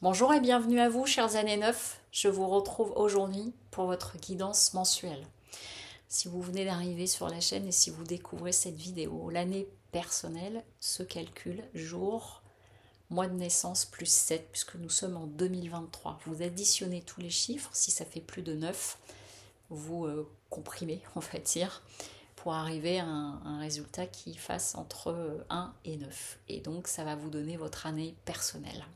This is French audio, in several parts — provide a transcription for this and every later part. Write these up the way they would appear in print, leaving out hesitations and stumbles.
Bonjour et bienvenue à vous, chers années 9. Je vous retrouve aujourd'hui pour votre guidance mensuelle. Si vous venez d'arriver sur la chaîne et si vous découvrez cette vidéo, l'année personnelle se calcule jour, mois de naissance plus 7, puisque nous sommes en 2023. Vous additionnez tous les chiffres, si ça fait plus de 9, vous comprimez, on va dire, pour arriver à un résultat qui fasse entre 1 et 9. Et donc, ça va vous donner votre année personnelle.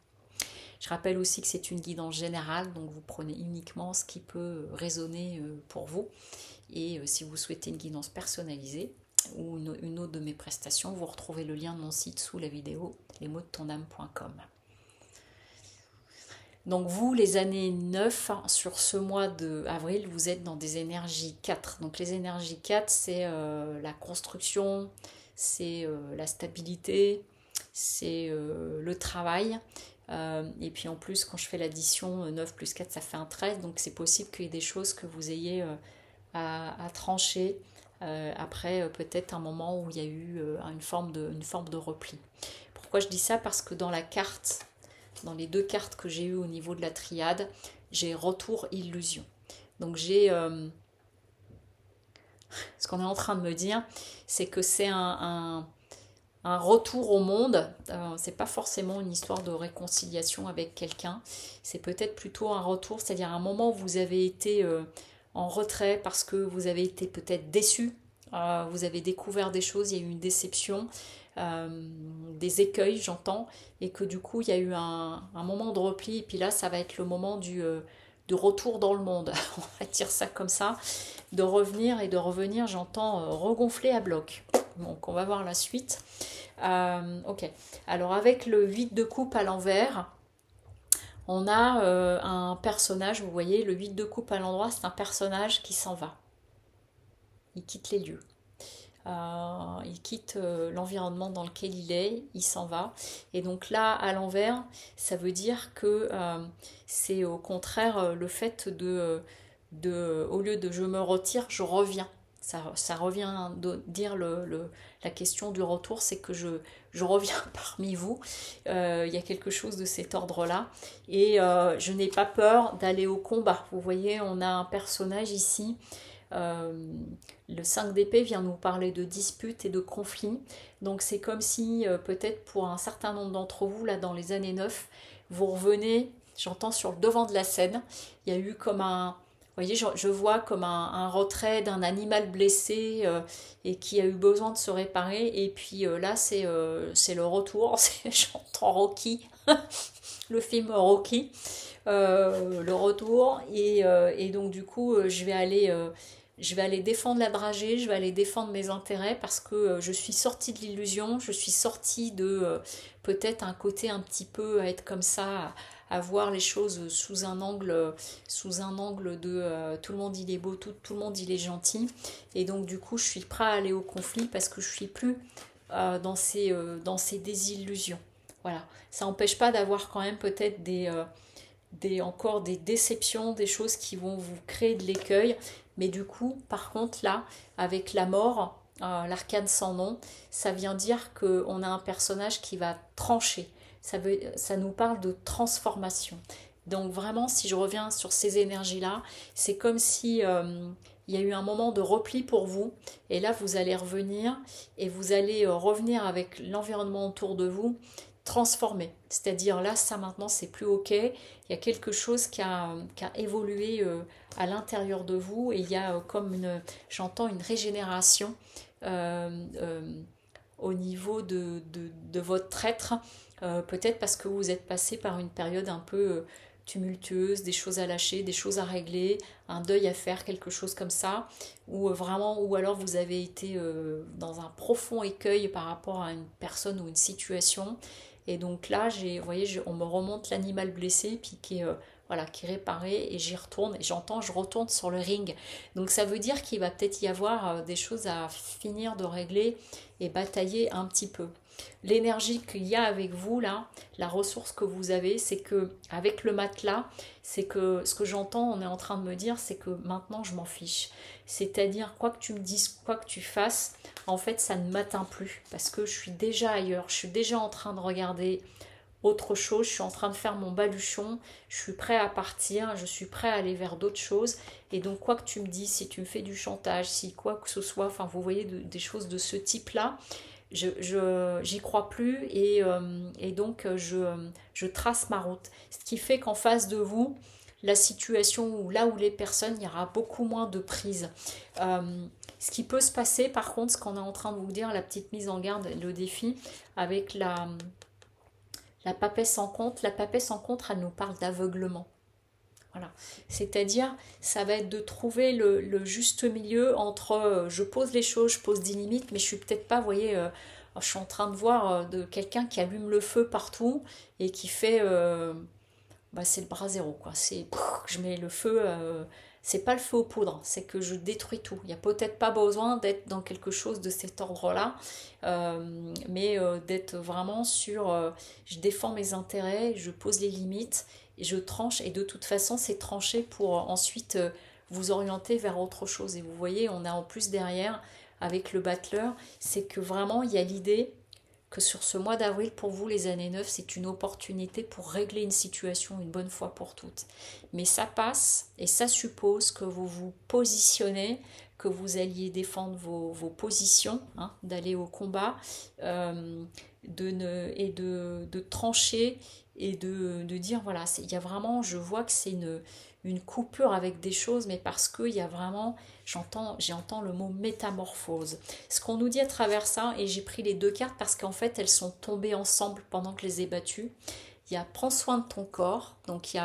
Je rappelle aussi que c'est une guidance générale, donc vous prenez uniquement ce qui peut résonner pour vous. Et si vous souhaitez une guidance personnalisée ou une autre de mes prestations, vous retrouvez le lien de mon site sous la vidéo, lesmotsdetondame.com. Donc vous, les années 9, sur ce mois d'avril, vous êtes dans des énergies 4. Donc les énergies 4, c'est la construction, c'est la stabilité, c'est le travail. Et puis en plus, quand je fais l'addition 9 plus 4, ça fait un 13. Donc c'est possible qu'il y ait des choses que vous ayez à trancher après peut-être un moment où il y a eu une forme de repli. Pourquoi je dis ça? Parce que dans la carte, dans les deux cartes que j'ai eues au niveau de la triade, j'ai retour illusion. Donc j'ai... ce qu'on est en train de me dire, c'est que c'est un retour au monde. C'est pas forcément une histoire de réconciliation avec quelqu'un. C'est peut-être plutôt un retour, c'est-à-dire un moment où vous avez été en retrait parce que vous avez été peut-être déçu. Vous avez découvert des choses, il y a eu une déception, des écueils, j'entends, et que du coup, il y a eu un moment de repli. Et puis là, ça va être le moment du retour dans le monde. On va dire ça comme ça. De revenir et de revenir, j'entends regonfler à bloc. Donc, on va voir la suite. Ok. Alors, avec le 8 de coupe à l'envers, on a un personnage, vous voyez, le 8 de coupe à l'endroit, c'est un personnage qui s'en va. Il quitte les lieux. Il quitte l'environnement dans lequel il s'en va. Et donc là, à l'envers, ça veut dire que c'est au contraire le fait au lieu de je me retire, je reviens. Ça revient dire la question du retour, c'est que je reviens parmi vous. Il y a quelque chose de cet ordre-là. Et je n'ai pas peur d'aller au combat. Vous voyez, on a un personnage ici. Le 5 d'épée vient nous parler de disputes et de conflits. Donc c'est comme si peut-être pour un certain nombre d'entre vous, là dans les années 9, vous revenez, j'entends sur le devant de la scène, il y a eu comme vous voyez, je vois comme un retrait d'un animal blessé et qui a eu besoin de se réparer. Et puis là, c'est le retour. J'entends Rocky, le film Rocky, le retour. Et donc, du coup, je vais aller défendre la dragée, je vais aller défendre mes intérêts parce que je suis sortie de l'illusion, je suis sortie de peut-être un côté un petit peu à être comme ça, à voir les choses sous un angle de tout le monde il est beau, tout le monde il est gentil. Et donc du coup je suis prêt à aller au conflit parce que je suis plus dans ces désillusions. Voilà, ça n'empêche pas d'avoir quand même peut-être encore des déceptions, des choses qui vont vous créer de l'écueil. Mais du coup, par contre, là, avec la mort, l'arcane sans nom, ça vient dire qu'on a un personnage qui va trancher. Ça nous parle de transformation. Donc vraiment, si je reviens sur ces énergies-là, c'est comme si il y a eu un moment de repli pour vous. Et là, vous allez revenir et vous allez revenir avec l'environnement autour de vous transformé. C'est-à-dire là, ça maintenant, c'est plus OK. Il y a quelque chose qui a évolué à l'intérieur de vous et il y a j'entends une régénération au niveau de votre être. Peut-être parce que vous êtes passé par une période un peu tumultueuse, des choses à lâcher, des choses à régler, un deuil à faire, quelque chose comme ça, ou vraiment, ou alors vous avez été dans un profond écueil par rapport à une personne ou une situation. Et donc là, vous voyez, on me remonte l'animal blessé, puis voilà, qui est réparé, et j'y retourne, et je retourne sur le ring. Donc ça veut dire qu'il va peut-être y avoir des choses à finir de régler et batailler un petit peu. L'énergie qu'il y a avec vous là, la ressource que vous avez, c'est que avec le matelas, c'est que ce que j'entends, on est en train de me dire, c'est que maintenant je m'en fiche. C'est-à-dire quoi que tu me dises, quoi que tu fasses, en fait ça ne m'atteint plus parce que je suis déjà ailleurs, je suis déjà en train de regarder autre chose, je suis en train de faire mon baluchon, je suis prêt à partir, je suis prêt à aller vers d'autres choses. Et donc quoi que tu me dis, si tu me fais du chantage, si quoi que ce soit, enfin vous voyez des choses de ce type-là, j'y crois plus et donc je trace ma route. Ce qui fait qu'en face de vous, la situation où là où les personnes, il y aura beaucoup moins de prise. Ce qui peut se passer, par contre, ce qu'on est en train de vous dire, la petite mise en garde, le défi, avec la papesse en compte. La papesse en contre, elle nous parle d'aveuglement. Voilà. C'est-à-dire, ça va être de trouver le juste milieu entre je pose les choses, je pose des limites, mais je suis peut-être pas, vous voyez, je suis en train de voir de quelqu'un qui allume le feu partout et qui fait, bah, c'est le bras zéro, quoi. C'est, je mets le feu, c'est pas le feu aux poudres, c'est que je détruis tout. Il n'y a peut-être pas besoin d'être dans quelque chose de cet ordre-là, mais d'être vraiment sur, je défends mes intérêts, je pose les limites, et je tranche, et de toute façon, c'est tranché pour ensuite vous orienter vers autre chose. Et vous voyez, on a en plus derrière, avec le battleur, c'est que vraiment, il y a l'idée que sur ce mois d'avril, pour vous, les années 9, c'est une opportunité pour régler une situation une bonne fois pour toutes. Mais ça passe et ça suppose que vous vous positionnez, que vous alliez défendre vos positions, hein, d'aller au combat, de trancher et de dire, voilà, il y a vraiment, je vois que c'est une coupure avec des choses, mais parce qu'il y a vraiment, j'entends le mot métamorphose. Ce qu'on nous dit à travers ça, et j'ai pris les deux cartes parce qu'en fait elles sont tombées ensemble pendant que je les ai battues. Il y a prends soin de ton corps, donc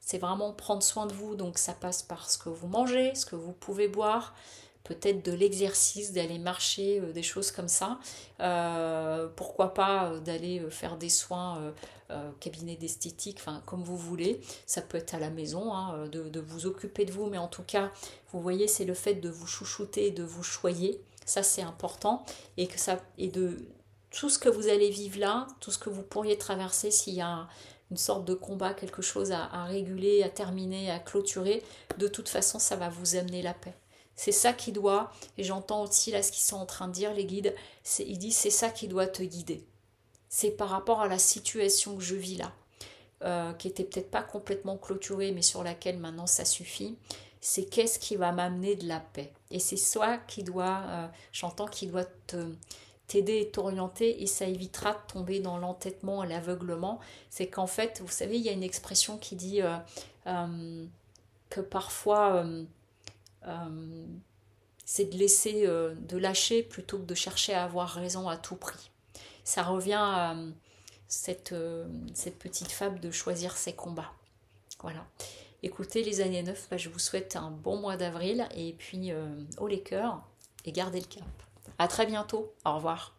c'est vraiment prendre soin de vous, donc ça passe par ce que vous mangez, ce que vous pouvez boire, peut-être de l'exercice, d'aller marcher, des choses comme ça. Pourquoi pas d'aller faire des soins, cabinet d'esthétique, enfin comme vous voulez. Ça peut être à la maison, hein, de vous occuper de vous, mais en tout cas, vous voyez, c'est le fait de vous chouchouter, de vous choyer. Ça, c'est important. Et de tout ce que vous allez vivre là, tout ce que vous pourriez traverser s'il y a une sorte de combat, quelque chose à réguler, à terminer, à clôturer, de toute façon, ça va vous amener la paix. C'est ça qui doit, et j'entends aussi là ce qu'ils sont en train de dire, les guides, ils disent c'est ça qui doit te guider. C'est par rapport à la situation que je vis là, qui était peut-être pas complètement clôturée, mais sur laquelle maintenant ça suffit. C'est qu'est-ce qui va m'amener de la paix. Et c'est ça qui doit, j'entends, qui doit t'aider et t'orienter, et ça évitera de tomber dans l'entêtement et l'aveuglement. C'est qu'en fait, vous savez, il y a une expression qui dit que parfois c'est de laisser, de lâcher plutôt que de chercher à avoir raison à tout prix. Ça revient à cette petite fable de choisir ses combats. Voilà. Écoutez, les années 9, bah, je vous souhaite un bon mois d'avril et puis haut les cœurs et gardez le cap. À très bientôt. Au revoir.